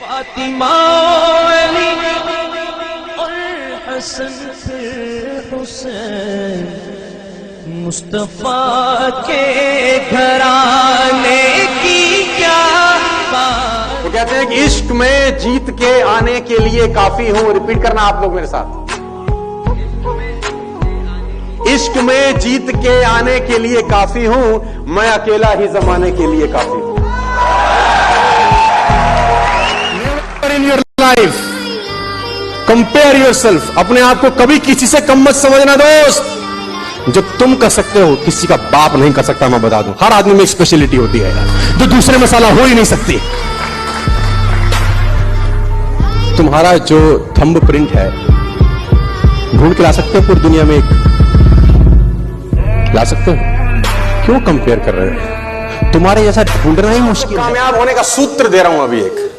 फातिमा अली और हसन फिर हुसैन, मुस्तफा के घराने की क्या बात। वो कहते हैं कि इश्क में जीत के आने के लिए काफी हूं। रिपीट करना आप लोग मेरे साथ। इश्क में जीत के आने के लिए काफी हूं, मैं अकेला ही जमाने के लिए काफी हूं। In your life compare yourself, अपने आप को कभी किसी से कम मत समझना दोस्त। जो तुम कर सकते हो किसी का बाप नहीं कर सकता। मैं बता दूं, हर आदमी में एक स्पेशलिटी होती है जो दूसरे में साला हो ही नहीं सकती। तुम्हारा जो थंब प्रिंट है ढूंढ के ला सकते हो पूरी दुनिया में, एक ला सकते हो? क्यों कंपेयर कर रहे हो? तुम्हारे जैसा ढूंढना ही मुश्किल है। कामयाब होने का सूत्र दे रहा हूं अभी, एक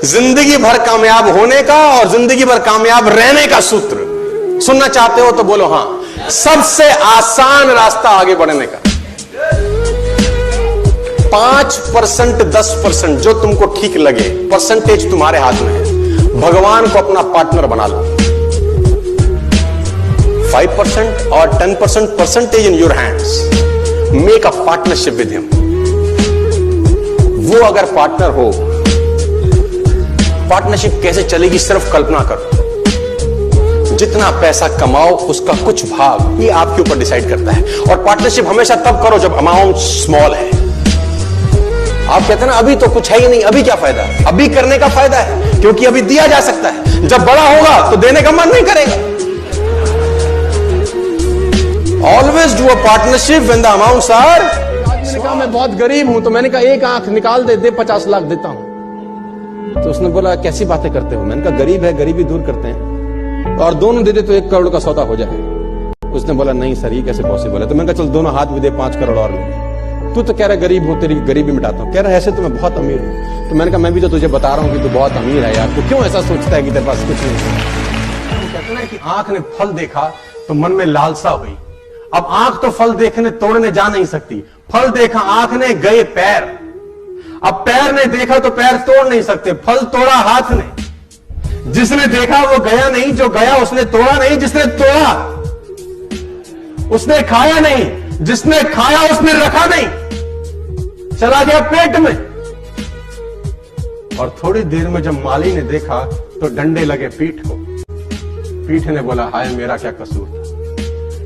जिंदगी भर कामयाब होने का और जिंदगी भर कामयाब रहने का सूत्र। सुनना चाहते हो तो बोलो हाँ। सबसे आसान रास्ता आगे बढ़ने का 5% 10% जो तुमको ठीक लगे, परसेंटेज तुम्हारे हाथ में है। भगवान को अपना पार्टनर बना लो। 5% और 10% percentage in your hands. Make a partnership with him. वो अगर पार्टनर हो, पार्टनरशिप कैसे चलेगी सिर्फ कल्पना करो। जितना पैसा कमाओ उसका कुछ भाग ये आपके ऊपर डिसाइड करता है। और पार्टनरशिप हमेशा तब करो जब अमाउंट स्मॉल है। आप कहते हैं ना अभी तो कुछ है ही नहीं, अभी क्या फायदा? अभी करने का फायदा है, क्योंकि अभी दिया जा सकता है। जब बड़ा होगा तो देने का मन नहीं करेगा। Always do a partnership when the amounts are. मैंने कहा मैं बहुत गरीब हूं, तो मैंने कहा एक आंख निकाल दे 50 लाख देता हूं। तो उसने बोला कैसी बातें करते हो? मैंने कहा गरीब है, गरीबी दूर करते हैं, और दोनों दे दे तो 1 करोड़ का सौदा हो जाए। उसने बोला नहीं सर ये कैसे पॉसिबल है? तो मैंने कहा चल दोनों हाथ भी दे 5 करोड़ और ले। तू तो कह रहा गरीब हो, तेरी गरीबी मिटाता हूं। कह रहा ऐसे तो मैं बहुत अमीर हूं। तो मैंने कहा मैं भी तो तुझे बता रहा हूं कि तू बहुत अमीर है यार, तू क्यों ऐसा सोचता है कि तेरे पास कुछ नहीं है? कहते हैं कि आंख ने फल देखा तो मन में लालसा हुई। अब आंख तो फल देखने तोड़ने जा नहीं सकती। फल देखा आंख ने, गए पैर। अब पैर ने देखा तो पैर तोड़ नहीं सकते। फल तोड़ा हाथ ने। जिसने देखा वो गया नहीं, जो गया उसने तोड़ा नहीं, जिसने तोड़ा उसने खाया नहीं, जिसने खाया उसने रखा नहीं, चला गया पेट में। और थोड़ी देर में जब माली ने देखा तो डंडे लगे पीठ को। पीठ ने बोला हाय मेरा क्या कसूर था।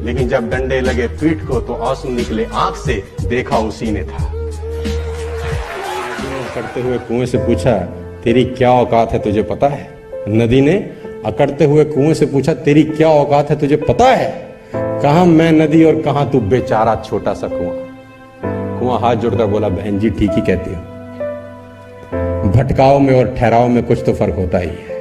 लेकिन जब डंडे लगे पीठ को तो आंसू निकले आंख से, देखा उसी ने था। अकड़ते हुए कुएं से पूछा तेरी क्या औकात है तुझे पता है? नदी ने अकड़ते हुए कुएं से पूछा तेरी क्या औकात है तुझे पता है? कहां मैं नदी और कहां तू बेचारा छोटा सा कुआं। कुआं हाथ जोड़कर बोला बहन जी ठीक ही कहती हो। भटकाव में और ठहराव में कुछ तो फर्क होता ही है।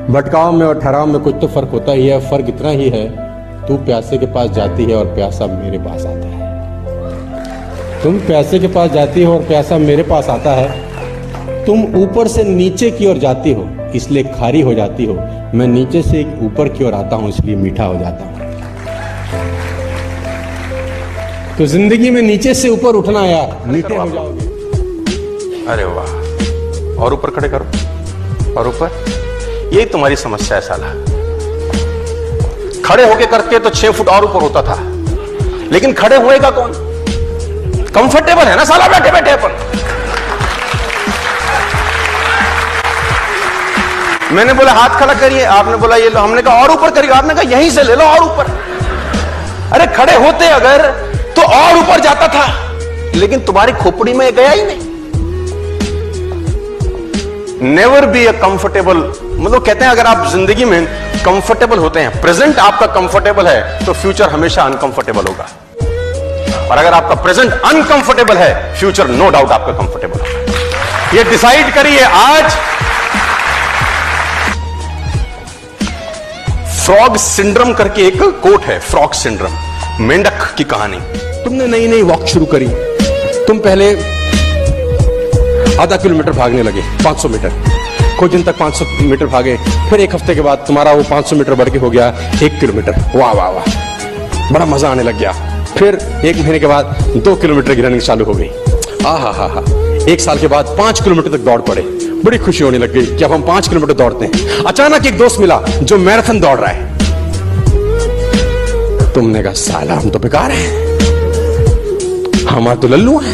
भटकाव में और ठहराव में कुछ तो फर्क होता ही है। फर्क इतना ही है तू प्यासे के पास जाती है और प्यासा मेरे पास आता है। तुम प्यासे के पास जाती हो और प्यासा मेरे पास आता है। तुम ऊपर से नीचे की ओर जाती हो इसलिए खारी हो जाती हो। मैं नीचे से ऊपर की ओर आता हूं इसलिए मीठा हो जाता हूं। तो जिंदगी में नीचे से ऊपर उठना यार, मीठे हो जाओगे। अरे वाह, और ऊपर खड़े करो और ऊपर। यही तुम्हारी समस्या है साला। खड़े होके करते तो 6 फुट और ऊपर होता था, लेकिन खड़े हुएगा कौन? कंफर्टेबल है ना साला बैठे बैठे अपन। मैंने बोला हाथ खड़ा करिए, आपने बोला ये लो। हमने कहा और ऊपर करिए, आपने कहा यहीं से ले लो और ऊपर। अरे खड़े होते अगर तो और ऊपर जाता था, लेकिन तुम्हारी खोपड़ी में गया ही नहीं। नेवर बी अ कंफर्टेबल, मतलब कहते हैं अगर आप जिंदगी में कंफर्टेबल होते हैं, प्रेजेंट आपका कंफर्टेबल है तो फ्यूचर हमेशा अनकंफर्टेबल होगा। और अगर आपका प्रेजेंट अनकंफर्टेबल है, फ्यूचर नो डाउट आपका कंफर्टेबल होगा। ये डिसाइड करिए आज। फ्रॉग सिंड्रोम करके एक कोट है, फ्रॉग सिंड्रोम, मेंढक की कहानी। तुमने नई नई वॉक शुरू करी, तुम पहले आधा किलोमीटर भागने लगे, 500 मीटर, कुछ दिन तक 500 मीटर भागे, फिर एक हफ्ते के बाद तुम्हारा वो 500 मीटर बढ़ के हो गया 1 किलोमीटर। वाह वाह वाह, बड़ा मजा आने लग गया। फिर 1 महीने के बाद 2 किलोमीटर की रनिंग चालू हो गई। हा 1 साल के बाद 5 किलोमीटर तक दौड़ पड़े। बड़ी खुशी होने लग गई कि अब हम 5 किलोमीटर दौड़ते हैं। अचानक एक दोस्त मिला जो मैराथन दौड़ रहा है। तुमने कहा साला हम तो बेकार हैं, हमारा तो लल्लू है,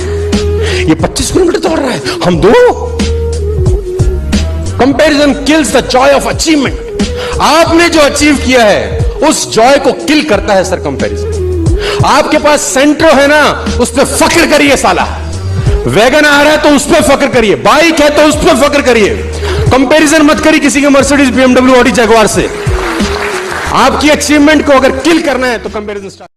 ये 25 किलोमीटर दौड़ रहा है, हम 2। Comparison kills the Joy of achievement. आपने जो अचीव किया है उस जॉय को किल करता है सर कंपैरिजन। आपके पास सेंट्रो है ना, उस पर फख्र करिए साला। वैगन आ रहा है तो उस पर फख्र करिए, बाइक है तो उस पर फख्र करिए। कंपैरिजन मत करिए किसी के मर्सिडीज, BMW, ऑडी, जगुआर से। आपकी अचीवमेंट को अगर किल करना है तो कंपैरिजन स्टार्ट